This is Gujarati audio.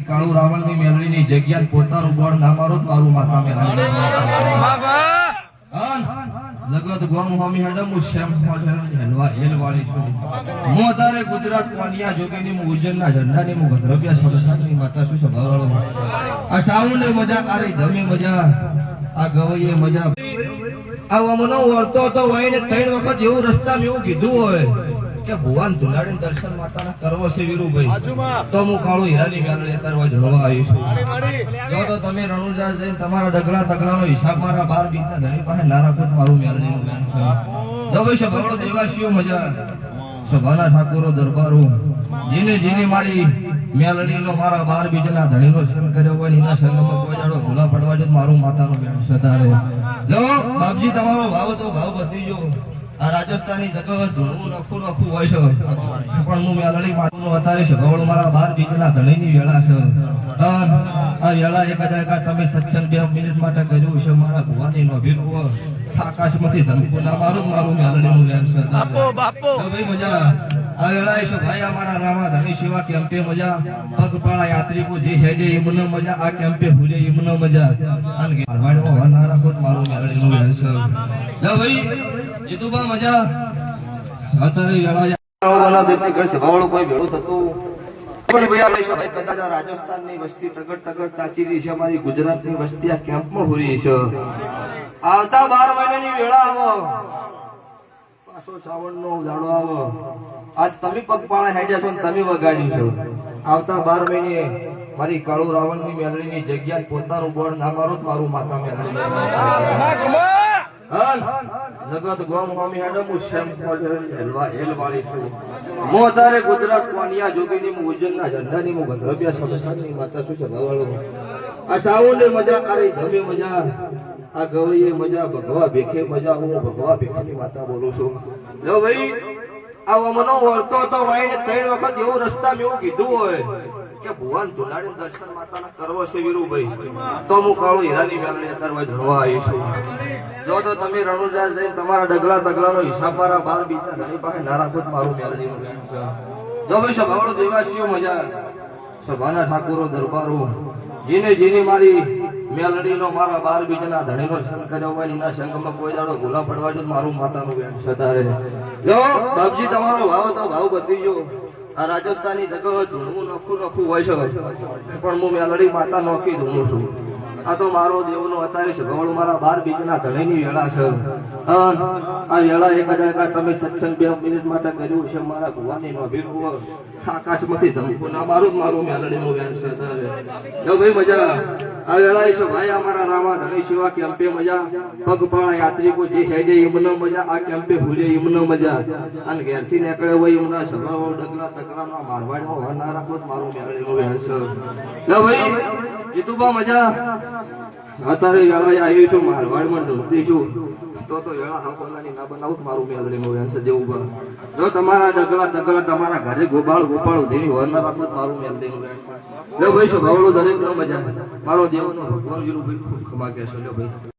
કાળુ રાવણની મેલડીની જગ્યાએ પોતાનું બોર્ડ ના મારો મારું માથા મેલાડી જગત ગોમ હોમી હેડમ શ્યામ હેલવા હેલવાળી છું હું તારે ગુજરાત કોનિયા જોગીની હું ઉજ્જૈનના ઝંડાની હું ગધરપિયા સમસાની માતા છું સભાવાળો આ સાઉન્ડે મજા આરે ધમે મજા આ ગવઈએ મજા આ મનો વળતો તો વઈને 3 વખત એવું રસ્તામાં એવું કીધું હોય કે ભગવાન ધુલાડીને દર્શન માતાના કરવો છે વીરુભાઈ તો હું કાળુ હીરાની મેળવી કરવા જણવા આવી છું જો તો તમે રણુજા જઈને તમારા ડગલા તગલાનો હિસાબ મારા 12 બીજના ધણી પાસે ના રાખો મારું મેળવીનું જ્ઞાન છે જો ભાઈ સભાળો દેવાસીઓ મજા સભાના ઠાકોરો દરબારો જેને મારી મેલડીનો મારા 12 બીજના ધણીનો સંગ કર્યો હોય એના સંગમાં કોઈ જાડો ભૂલા પડવા દે મારું માતાનું જ્ઞાન સદારે જો બાપજી તમારો ભાવ તો ભાવ બધી જો આ રાજસ્થાની જગત ધૂણું નખું હોય છે પણ હું મેલડી માતાનો અતારે છે ગવળ મારા 12 બીજના ધણીની વેળા છે આ વેળા એકાદા તમે સત્સંગ 2 મિનિટ માટે કર્યું છે મારા ભુવાની નો ભીરવો આકાશમાંથી ધમકો ના મારું મેલડીનું જ્ઞાન છે બાપો ભાઈ મજા આ વેળા છે ભાઈ અમારા રામા ધણી સેવા કેમ્પે મજા પગપાળા યાત્રિકો જે હેડે એમને મજા આ કેમ્પે ભૂલે એમને મજા અને મારવાડમાં વના રાખો મારું મેલડીનું જ્ઞાન છે લે ભાઈ જીતુબા મજા અત્યારે વેળા બના દેતી કરશે ભાવળો કોઈ ભેળું થતું પણ ભાઈ આ ભાઈ કદાચ રાજસ્થાનની વસ્તી ટગર તાચીરી છે અમારી ગુજરાતની વસ્તી આ કેમ્પમાં ભૂરી છે આવતા 12 મહિનાની વેળા આવો પાછો શ્રાવણનો ઉજાડો આવો આજ તમે પગપાળા હેડ્યા છો ને તમે વગાડ્યું છો આવતા 12 મહિને મારી કાળુ રાવણની મેલડીની જગ્યાએ પોતાનું બોર્ડ ના મારો મારું માતા મેલડી જગત ગોમ હોમી હેડમ શ્યામ હેલવા હેલવાળી છું હું તારે ગુજરાત કોનિયા જોગીની હું ઉજ્જૈનના ઝંડાની હું ગધરપિયા સમસાની માતા છું સભાવાળો આ સાઉન્ડે મજા આરે ધમે મજા આ ગવઈએ મજા ભગવા ભેખે મજા હું ભગવા ભેખાની માતા બોલું છું લો ભાઈ આ મનો વળતો તો વઈને 3 વખત એવું રસ્તામાં એવું કીધું હોય કે ભગવાન ધુલાડીને દર્શન માતાના કરવો છે વીરુભાઈ તો હું કાળુ હીરાની મેળવી કરવા જણવા આવી છું જો તો તમે રણુજા જઈને તમારા ડગલા તગલાનો હિસાબ મારા 12 બીજના ધણી પાસે ના રાખો મારું મેળવીનું જ્ઞાન છે જો ભાઈ સભાવાળો દેવાસીઓ મજા સભાના ઠાકોરો દરબારો જેને મારી મેલડીનો મારા 12 બીજના ધણીનો સંગ કર્યો હોય એના સંગમાં કોઈ જાડો ભૂલા પડવા દે મારું માતાનું જ્ઞાન સદારે જો બાપજી તમારો ભાવ તો ભાવ બધી જો આ રાજસ્થાની જગત ધૂણું નખું હોય છે પણ હું મેલડી માતા નોખી ધૂણું છું આ તો મારો દેવનો અતારે છે ગવળ મારા 12 બીજના ધણીની વેળા છે આ વેળા એકાદા તમે સત્સંગ 2 મિનિટ માટે કર્યું છે મારા ભુવાની નો ભીરવો આકાશમાંથી ધમકો ના મારું મેલડીનું જ્ઞાન છે જો ભાઈ મજા આ વેળા છે ભાઈ અમારા રામા ધણી સેવા કેમ્પે મજા પગપાળા યાત્રિકો જે હેડે એમને મજા આ કેમ્પે ભૂલે એમને મજા અને ઘેરથી નીકળે હોય એમના સભાઓ ડગલા તકરામાં મારવાડમાં વના રાખો મારું મેલડીનું જ્ઞાન છે લો ભાઈ જીતુબા મજા અત્યારે વેળા આવી છું મારવાડમાં ઢૂંઢતી છું તો વેળા હાકોલાની ના બનાવું મારું મેલડીનું જ્ઞાન છે દેવુબા જો તમારા ડગલા તગલા તમારા ઘરે ગોપાળું દેવી વરના રાખો મારું મેલડીનું જ્ઞાન છે લો ભાઈ સભાવળો દરેક નો મજા મારો દેવનો ભગવાન વીરુભાઈ ખૂબ ખમા કહેશો લો ભાઈ